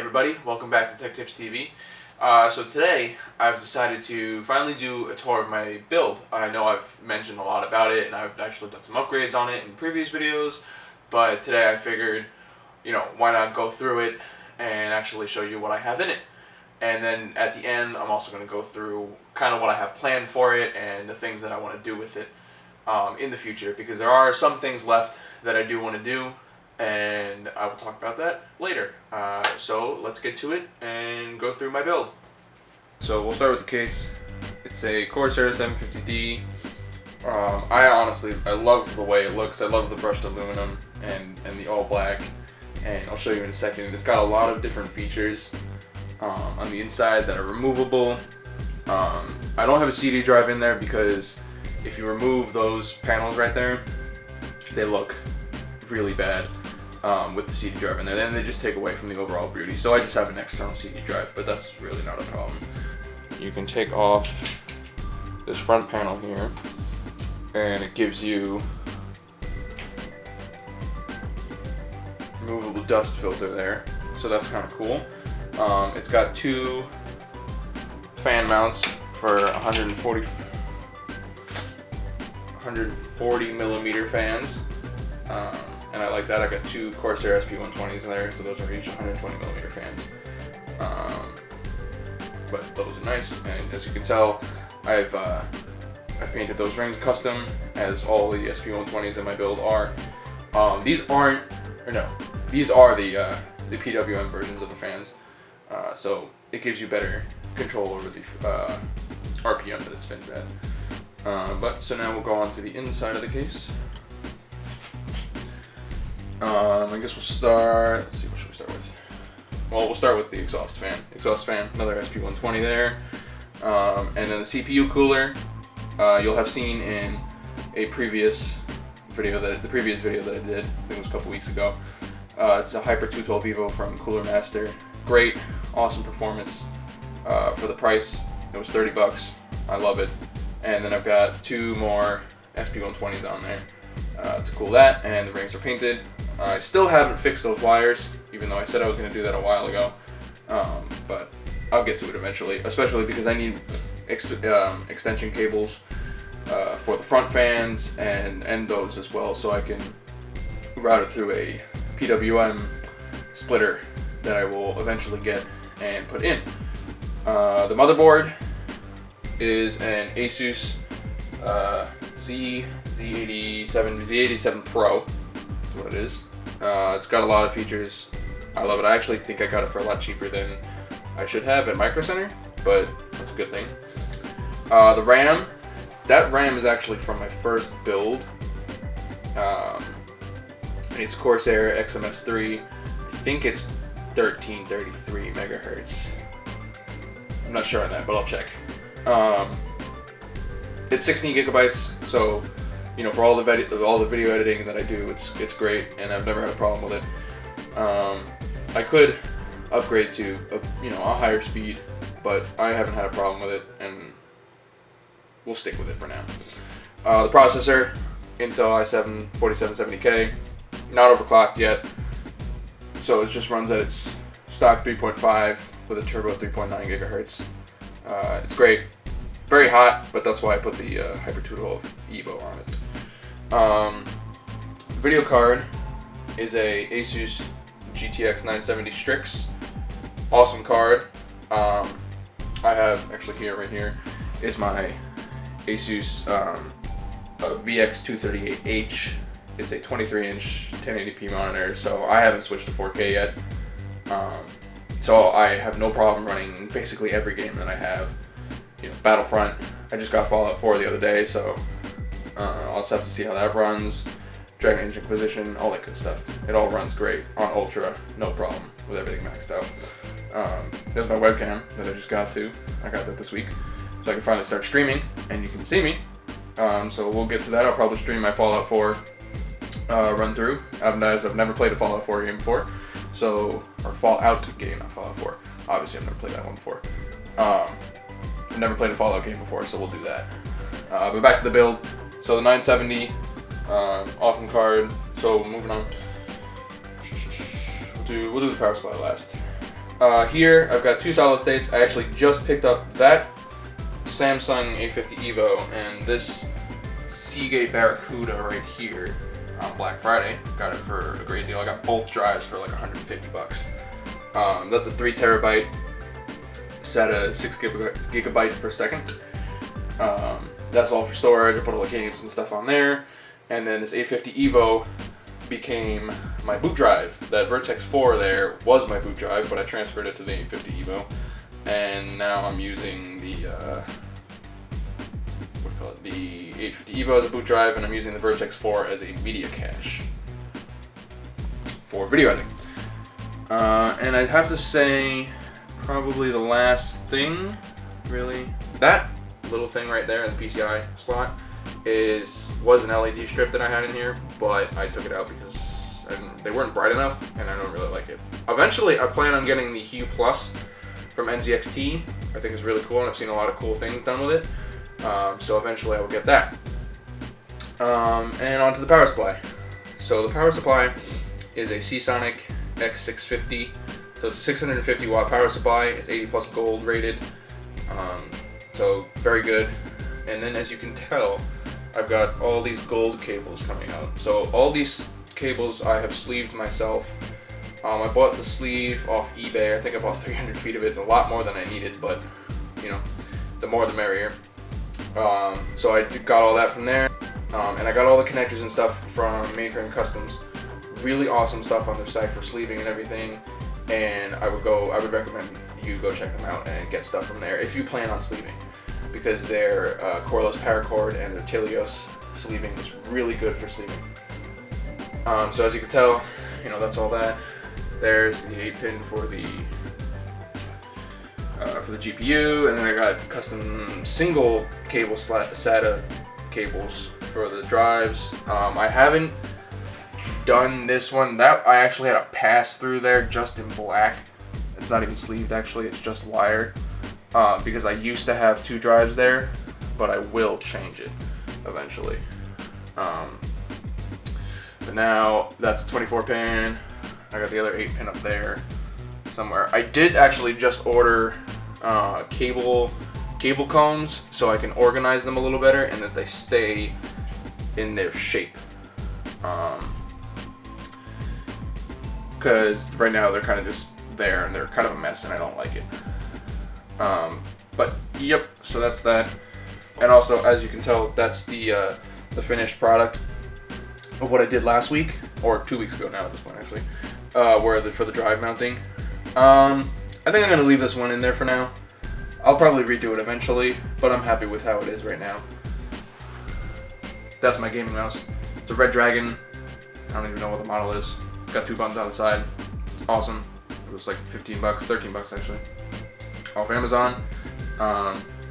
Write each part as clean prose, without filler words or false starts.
everybody, welcome back to Tech Tips TV. So today I've decided to finally do a tour of my build. I know I've mentioned a lot about it and I've actually done some upgrades on it in previous videos, but today I figured, why not go through it and actually show you what I have in it. And then at the end I'm also going to go through kind of what I have planned for it and the things that I want to do with it in the future, because there are some things left that I do want to do, and I will talk about that later. So let's get to it and go through my build. So we'll start with the case. It's a Corsair 750D. I love the way it looks. I love the brushed aluminum and the all black, and I'll show you in a second. It's got a lot of different features on the inside that are removable. I don't have a CD drive in there because if you remove those panels right there, they look really bad with the CD drive in there. Then they just take away from the overall beauty. So I just have an external CD drive, but that's really not a problem. You can take off this front panel here, and it gives you removable dust filter there. So that's kind of cool. It's got two fan mounts for 140 millimeter fans. And I like that. I got two Corsair SP120s in there, so those are each 120 millimeter fans. But those are nice, and as you can tell, I've painted those rings custom, as all the SP120s in my build are. These are the PWM versions of the fans, so it gives you better control over the RPM that it spins at. So now we'll go on to the inside of the case. I guess we'll start, let's see, what should we start with? Well, we'll start with the exhaust fan. Another SP120 there. And then the CPU cooler, you'll have seen in a previous video that I did, I think it was a couple weeks ago. It's a Hyper 212 Evo from Cooler Master. Great, awesome performance. For the price, it was 30 bucks. I love it. And then I've got two more SP120s on there to cool that, and the rings are painted. I still haven't fixed those wires, even though I said I was going to do that a while ago, but I'll get to it eventually, especially because I need extension cables for the front fans and those as well, so I can route it through a PWM splitter that I will eventually get and put in. The motherboard is an Asus Z87 Pro. That's what it is. It's got a lot of features. I love it. I actually think I got it for a lot cheaper than I should have at Micro Center, but that's a good thing. The RAM, that RAM is actually from my first build. It's Corsair XMS3. I think it's 1333 megahertz. I'm not sure on that, but I'll check. It's 16 gigabytes, so for all the video editing that I do, it's great, and I've never had a problem with it. I could upgrade to a higher speed, but I haven't had a problem with it, and we'll stick with it for now. The processor, Intel i7 4770K, not overclocked yet, so it just runs at its stock 3.5 with a turbo 3.9 gigahertz. It's great. Very hot, but that's why I put the Hyper 212 Evo on it. Video card is a Asus GTX 970 Strix. Awesome card. I have, actually right here, is my Asus VX238H. It's a 23-inch 1080p monitor, so I haven't switched to 4K yet. So I have no problem running basically every game that I have. Battlefront, I just got Fallout 4 the other day, so I'll just have to see how that runs. Dragon Age Inquisition, all that good stuff. It all runs great on Ultra, no problem with everything maxed out. There's my webcam that I just got to. I got that this week, so I can finally start streaming, and you can see me. So we'll get to that. I'll probably stream my Fallout 4 run through, as I've never played a Fallout 4 game before. Or Fallout game, not Fallout 4. Obviously, I've never played that one before. I've never played a Fallout game before, so we'll do that. But back to the build. So the 970, awesome card. So moving on. We'll do the power supply last. Here I've got two solid states. I actually just picked up that Samsung A50 Evo and this Seagate Barracuda right here on Black Friday. Got it for a great deal. I got both drives for like 150 bucks. That's a 3 terabyte set of 6 gigabytes per second. That's all for storage. I put all the games and stuff on there. And then this A50 Evo became my boot drive. That Vertex 4 there was my boot drive, but I transferred it to the A50 Evo. And now I'm using the the A50 Evo as a boot drive, and I'm using the Vertex 4 as a media cache for video editing. And I'd have to say, probably the last thing, really, that little thing right there in the PCI slot was an LED strip that I had in here, but I took it out because they weren't bright enough, and I don't really like it. Eventually, I plan on getting the Hue Plus from NZXT. I think it's really cool, and I've seen a lot of cool things done with it. So eventually I will get that. And onto the power supply. So the power supply is a Seasonic X650. So it's a 650 watt power supply. It's 80 plus gold rated. So very good. And then as you can tell, I've got all these gold cables coming out. So all these cables I have sleeved myself. I bought the sleeve off eBay. I think I bought 300 feet of it, a lot more than I needed, but you know, the more the merrier. So I got all that from there, and I got all the connectors and stuff from Mainframe Customs. Really awesome stuff on their site for sleeving and everything, and I would recommend you go check them out and get stuff from there if you plan on sleeving, because their cordless paracord and their Telios sleeving is really good for sleeving. So as you can tell, you know, that's all that. There's the 8-pin for the GPU, and then I got custom single cable SATA cables for the drives. I haven't done this one. That I actually had a pass through there just in black. It's not even sleeved actually, it's just wired. Because I used to have 2 drives there, but I will change it eventually. But now that's 24-pin. I got the other 8-pin up there somewhere. I did actually just order cable combs so I can organize them a little better and that they stay in their shape. Because right now they're kind of just there and they're kind of a mess and I don't like it. But yep, so that's that. And also, as you can tell, that's the finished product of what I did last week, or 2 weeks ago now at this point actually, for the drive mounting. I think I'm going to leave this one in there for now. I'll probably redo it eventually, but I'm happy with how it is right now. That's my gaming mouse. It's a Red Dragon. I don't even know what the model is. It's got 2 buttons on the side. Awesome. It was like 15 bucks, 13 bucks actually. Off Amazon.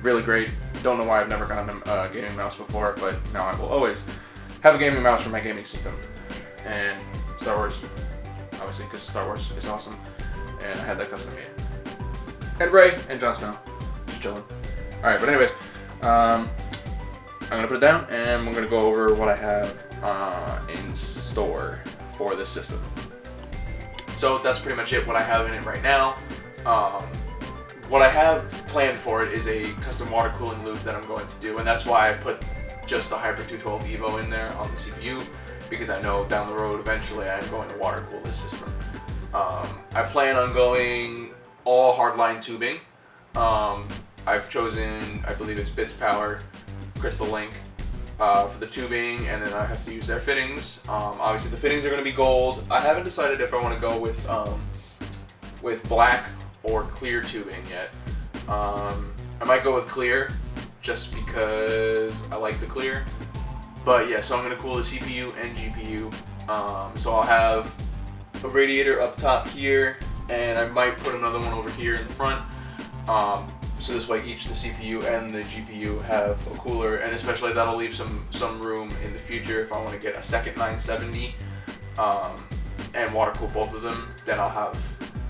Really great. Don't know why I've never gotten a gaming mouse before, but now I will always have a gaming mouse for my gaming system. And Star Wars, obviously, because Star Wars is awesome. And I had that custom made. And Rey and Jon Snow, just chilling. Alright, but anyways, I'm gonna put it down and we're gonna go over what I have in store for this system. So that's pretty much it, what I have in it right now. What I have planned for it is a custom water cooling loop that I'm going to do, and that's why I put just the Hyper 212 Evo in there on the CPU, because I know down the road eventually I'm going to water cool this system. I plan on going all hardline tubing. I've chosen, I believe it's Bits Power, Crystal Link for the tubing, and then I have to use their fittings. Obviously the fittings are going to be gold. I haven't decided if I want to go with black or clear tubing yet. I might go with clear just because I like the clear. But yeah, so I'm going to cool the CPU and GPU. So I'll have a radiator up top here, and I might put another one over here in the front. So this way each the CPU and the GPU have a cooler, and especially that'll leave some room in the future if I want to get a second 970 and water cool both of them. Then I'll have,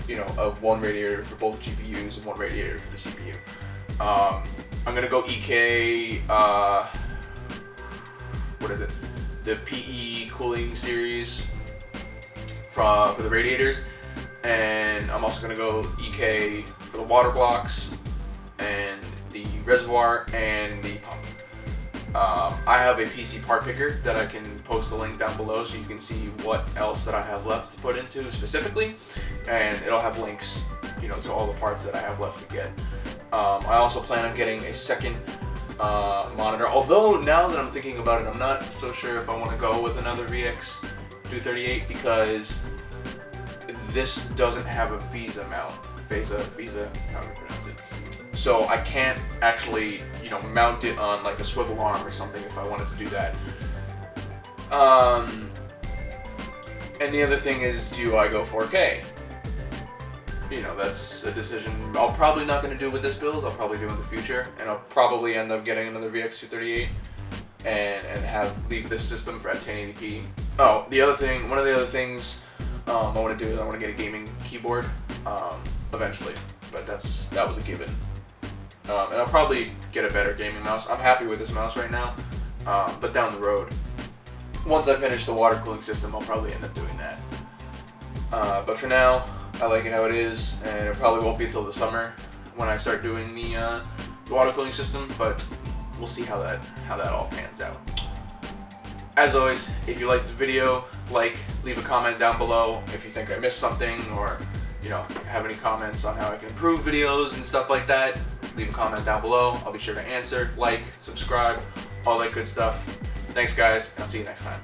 you know, one radiator for both GPUs and one radiator for the CPU. I'm gonna go EK, what is it? The PE cooling series for the radiators. and I'm also going to go EK for the water blocks and the reservoir and the pump. I have a PCPartPicker that I can post a link down below so you can see what else that I have left to put into specifically, and it'll have links, you know, to all the parts that I have left to get. I also plan on getting a second monitor, although now that I'm thinking about it, I'm not so sure if I want to go with another VX238 because this doesn't have a VESA mount. VESA, how do you pronounce it? So I can't actually, you know, mount it on like a swivel arm or something if I wanted to do that. And the other thing is, do I go 4K? You know, that's a decision I'll probably not going to do with this build. I'll probably do in the future, and I'll probably end up getting another VX238 and leave this system for at 1080p. Oh, one of the other things I want to do is I want to get a gaming keyboard eventually, but that was a given. And I'll probably get a better gaming mouse. I'm happy with this mouse right now, but down the road, once I finish the water cooling system, I'll probably end up doing that. But for now, I like it how it is, and it probably won't be until the summer when I start doing the water cooling system, but we'll see how that all pans out. As always, if you liked the video, leave a comment down below if you think I missed something, or you know, have any comments on how I can improve videos and stuff like that. Leave a comment down below. I'll be sure to answer, subscribe, all that good stuff. Thanks guys, and I'll see you next time.